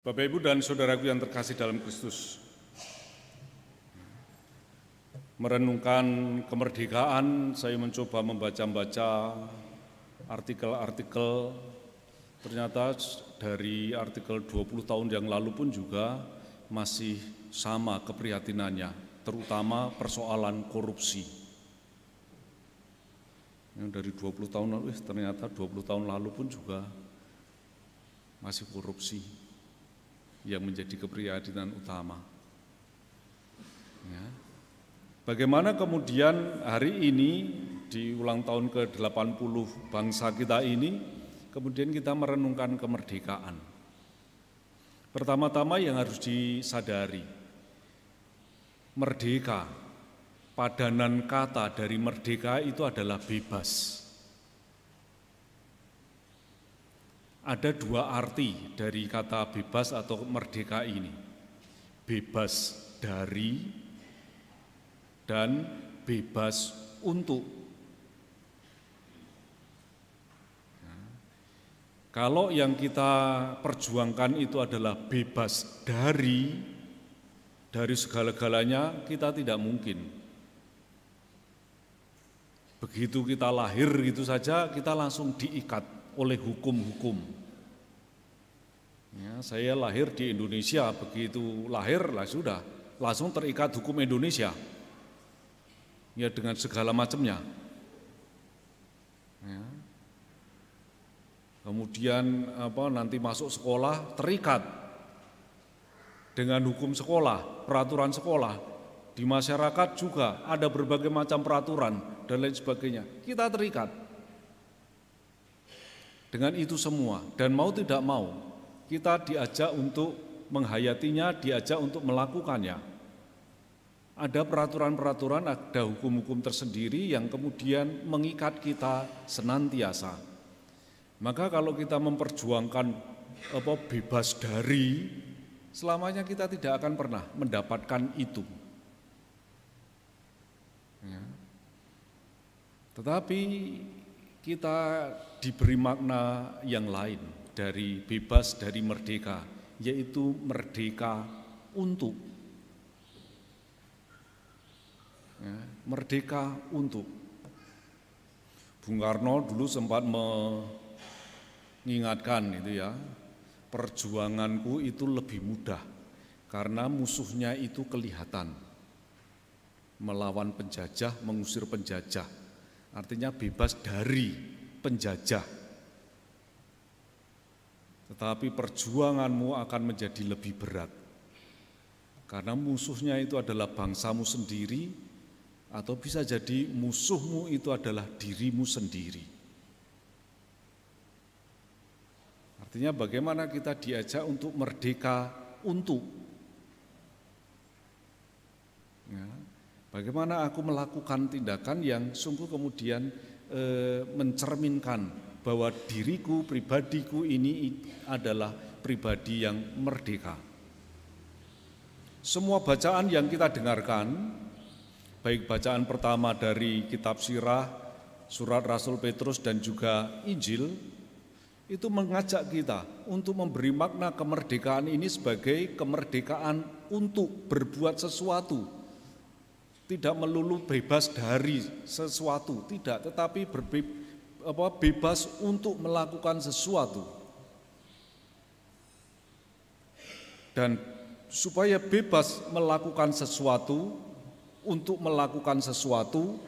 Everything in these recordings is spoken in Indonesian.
Bapak, Ibu, dan saudaraku yang terkasih dalam Kristus, merenungkan kemerdekaan, saya mencoba membaca-baca artikel-artikel. Ternyata dari artikel 20 tahun yang lalu pun juga masih sama keprihatinannya, terutama persoalan korupsi. Yang dari 20 tahun lalu, ternyata 20 tahun lalu pun juga masih korupsi yang menjadi keprihatinan utama. Ya. Bagaimana kemudian hari ini di ulang tahun ke-80 bangsa kita ini, kemudian kita merenungkan kemerdekaan. Pertama-tama yang harus disadari, merdeka, padanan kata dari merdeka itu adalah bebas. Ada dua arti dari kata bebas atau merdeka ini. Bebas dari dan bebas untuk. Nah, kalau yang kita perjuangkan itu adalah bebas dari segala-galanya, kita tidak mungkin. Begitu kita lahir gitu saja, kita langsung diikat oleh hukum-hukum. Ya, saya lahir di Indonesia, begitu lahir lah sudah langsung terikat hukum Indonesia. Ya, dengan segala macamnya. Ya. Kemudian nanti masuk sekolah terikat dengan hukum sekolah, peraturan sekolah. Di masyarakat juga ada berbagai macam peraturan dan lain sebagainya. Kita terikat dengan itu semua, dan mau tidak mau kita diajak untuk menghayatinya, diajak untuk melakukannya. Ada peraturan-peraturan, ada hukum-hukum tersendiri yang kemudian mengikat kita senantiasa. Maka kalau kita memperjuangkan bebas dari, selamanya kita tidak akan pernah mendapatkan itu. Ya. Tetapi kita diberi makna yang lain dari bebas, dari merdeka, yaitu merdeka untuk. Ya, merdeka untuk. Bung Karno dulu sempat mengingatkan itu ya, perjuanganku itu lebih mudah karena musuhnya itu kelihatan. Melawan penjajah, mengusir penjajah. Artinya bebas dari penjajah. Tetapi perjuanganmu akan menjadi lebih berat. Karena musuhnya itu adalah bangsamu sendiri, atau bisa jadi musuhmu itu adalah dirimu sendiri. Artinya bagaimana kita diajak untuk merdeka untuk. Ya. Bagaimana aku melakukan tindakan yang sungguh kemudian mencerminkan bahwa diriku, pribadiku ini adalah pribadi yang merdeka. Semua bacaan yang kita dengarkan, baik bacaan pertama dari kitab Sirah, surat Rasul Petrus dan juga Injil, itu mengajak kita untuk memberi makna kemerdekaan ini sebagai kemerdekaan untuk berbuat sesuatu. Tidak melulu bebas dari sesuatu, tidak, tetapi bebas untuk melakukan sesuatu. Dan supaya bebas melakukan sesuatu, untuk melakukan sesuatu,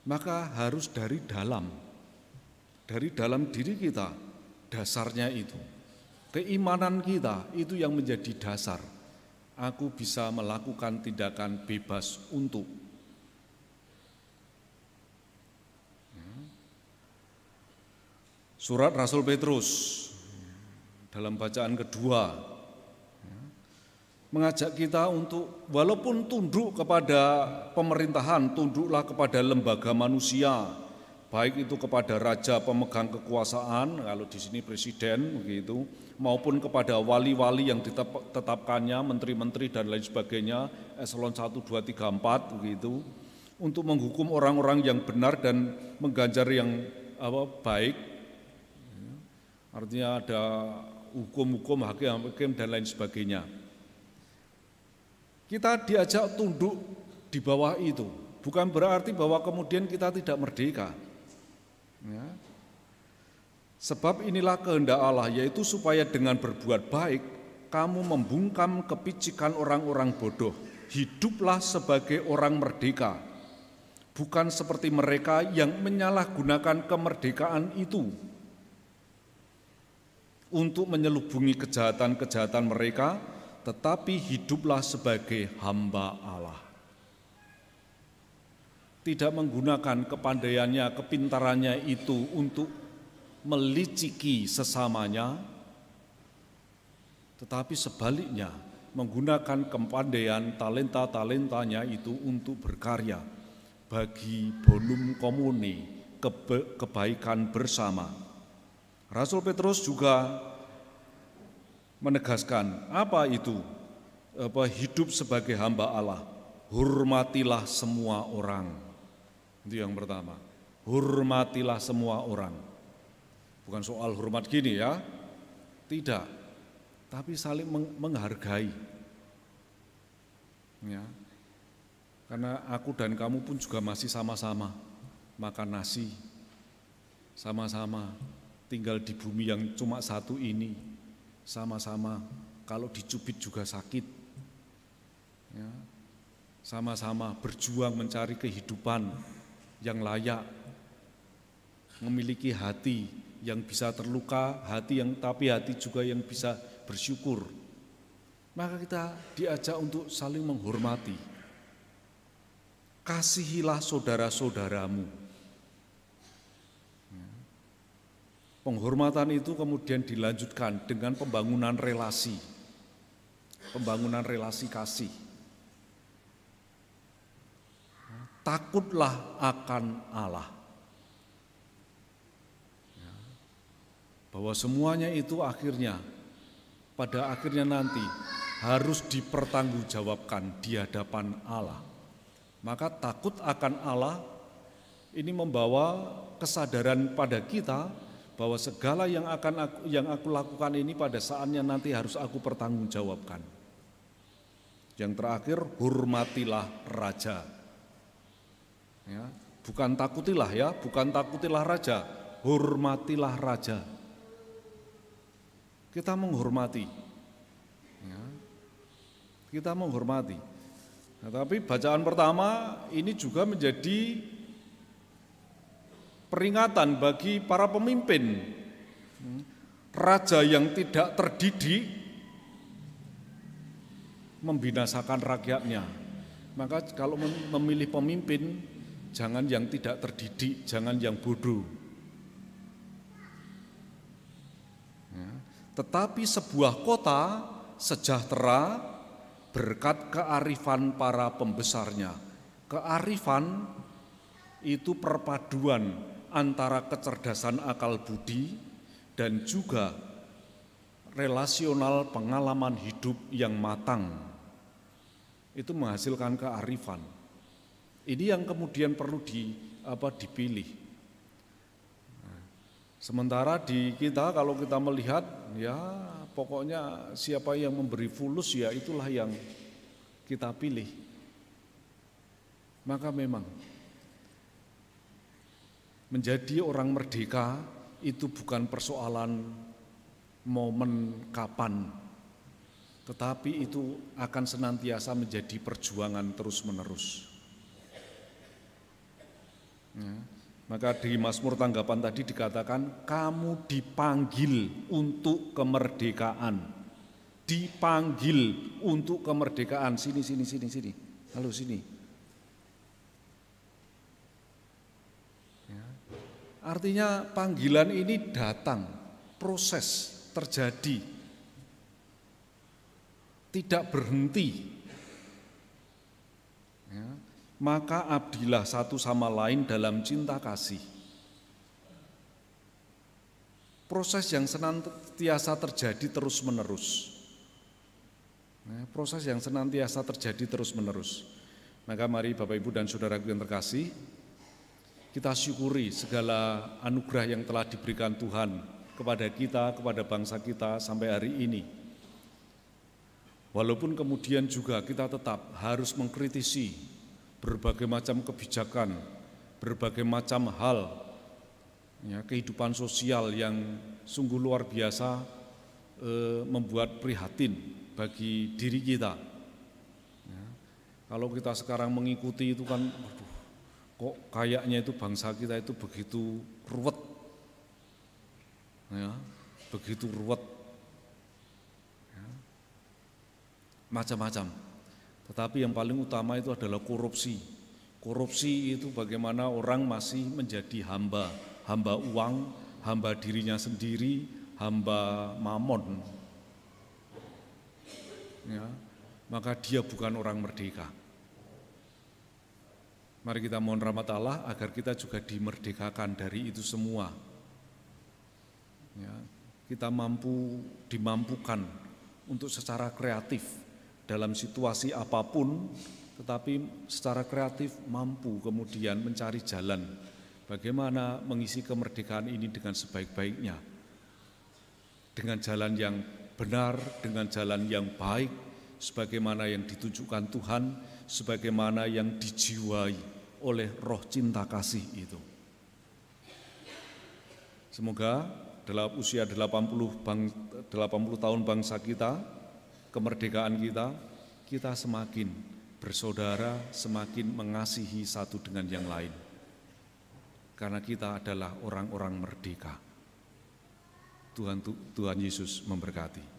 maka harus dari dalam diri kita, dasarnya itu. Keimanan kita itu yang menjadi dasar. Aku bisa melakukan tindakan bebas untuk. Surat Rasul Petrus dalam bacaan kedua mengajak kita untuk walaupun tunduk kepada pemerintahan, tunduklah kepada lembaga manusia, baik itu kepada raja pemegang kekuasaan, kalau di sini presiden begitu, maupun kepada wali-wali yang ditetapkannya, menteri-menteri dan lain sebagainya, eselon 1, 2, 3, 4 begitu, untuk menghukum orang-orang yang benar dan mengganjar yang baik. Artinya ada hukum-hukum, hakim-hakim dan lain sebagainya. Kita diajak tunduk di bawah itu, bukan berarti bahwa kemudian kita tidak merdeka. Ya. Sebab inilah kehendak Allah, yaitu supaya dengan berbuat baik kamu membungkam kepicikan orang-orang bodoh. Hiduplah sebagai orang merdeka, bukan seperti mereka yang menyalahgunakan kemerdekaan itu untuk menyelubungi kejahatan-kejahatan mereka, tetapi hiduplah sebagai hamba Allah. Tidak menggunakan kepandaiannya, kepintarannya itu untuk meliciki sesamanya, tetapi sebaliknya menggunakan kepandaian, talenta-talentanya itu untuk berkarya bagi bonum komune, kebaikan bersama. Rasul Petrus juga menegaskan apa itu hidup sebagai hamba Allah. Hormatilah semua orang. Itu yang pertama. Hormatilah semua orang. Bukan soal hormat gini ya, tidak, tapi saling menghargai. Ya. Karena aku dan kamu pun juga masih sama-sama makan nasi, sama-sama tinggal di bumi yang cuma satu ini, sama-sama kalau dicubit juga sakit. Ya. Sama-sama berjuang mencari kehidupan yang layak, memiliki hati yang bisa terluka, hati juga yang bisa bersyukur. Maka kita diajak untuk saling menghormati. Kasihilah saudara-saudaramu. Penghormatan itu kemudian dilanjutkan dengan pembangunan relasi kasih. Takutlah akan Allah. Bahwa semuanya itu pada akhirnya nanti harus dipertanggungjawabkan di hadapan Allah. Maka takut akan Allah ini membawa kesadaran pada kita bahwa segala yang aku lakukan ini pada saatnya nanti harus aku pertanggungjawabkan. Yang terakhir, hormatilah raja. Ya, bukan takutilah raja, hormatilah raja. Kita menghormati, ya, kita menghormati. Nah, tapi bacaan pertama ini juga menjadi peringatan bagi para pemimpin. Raja yang tidak terdidik membinasakan rakyatnya. Maka kalau memilih pemimpin, jangan yang tidak terdidik, jangan yang bodoh. Tetapi sebuah kota sejahtera berkat kearifan para pembesarnya. Kearifan itu perpaduan antara kecerdasan akal budi dan juga relasional pengalaman hidup yang matang. Itu menghasilkan kearifan. Ini yang kemudian perlu dipilih. Sementara di kita kalau kita melihat ya pokoknya siapa yang memberi fulus ya itulah yang kita pilih. Maka memang menjadi orang merdeka itu bukan persoalan momen kapan, tetapi itu akan senantiasa menjadi perjuangan terus-menerus. Ya. Maka di Mazmur tanggapan tadi dikatakan, kamu dipanggil untuk kemerdekaan. Dipanggil untuk kemerdekaan. Sini. Halo sini. Ya. Artinya panggilan ini datang, proses terjadi. Tidak berhenti. Ya. Maka abdilah satu sama lain dalam cinta kasih. Proses yang senantiasa terjadi terus-menerus. Proses yang senantiasa terjadi terus-menerus. Maka mari Bapak Ibu dan Saudaraku yang terkasih, kita syukuri segala anugerah yang telah diberikan Tuhan kepada kita, kepada bangsa kita sampai hari ini. Walaupun kemudian juga kita tetap harus mengkritisi berbagai macam kebijakan, berbagai macam hal, ya, kehidupan sosial yang sungguh luar biasa, membuat prihatin bagi diri kita. Ya, kalau kita sekarang mengikuti itu kan, waduh, kok kayaknya itu bangsa kita itu begitu ruwet, ya, begitu ruwet, ya, macam-macam. Tetapi yang paling utama itu adalah korupsi. Korupsi itu bagaimana orang masih menjadi hamba uang, hamba dirinya sendiri, hamba mamon. Ya, maka dia bukan orang merdeka. Mari kita mohon rahmat Allah agar kita juga dimerdekakan dari itu semua. Ya, kita dimampukan untuk secara kreatif dalam situasi apapun, tetapi secara kreatif mampu kemudian mencari jalan bagaimana mengisi kemerdekaan ini dengan sebaik-baiknya, dengan jalan yang benar, dengan jalan yang baik, sebagaimana yang ditunjukkan Tuhan, sebagaimana yang dijiwai oleh roh cinta kasih itu. Semoga dalam usia 80 tahun bangsa kita, kemerdekaan kita semakin bersaudara, semakin mengasihi satu dengan yang lain. Karena kita adalah orang-orang merdeka. Tuhan Yesus memberkati.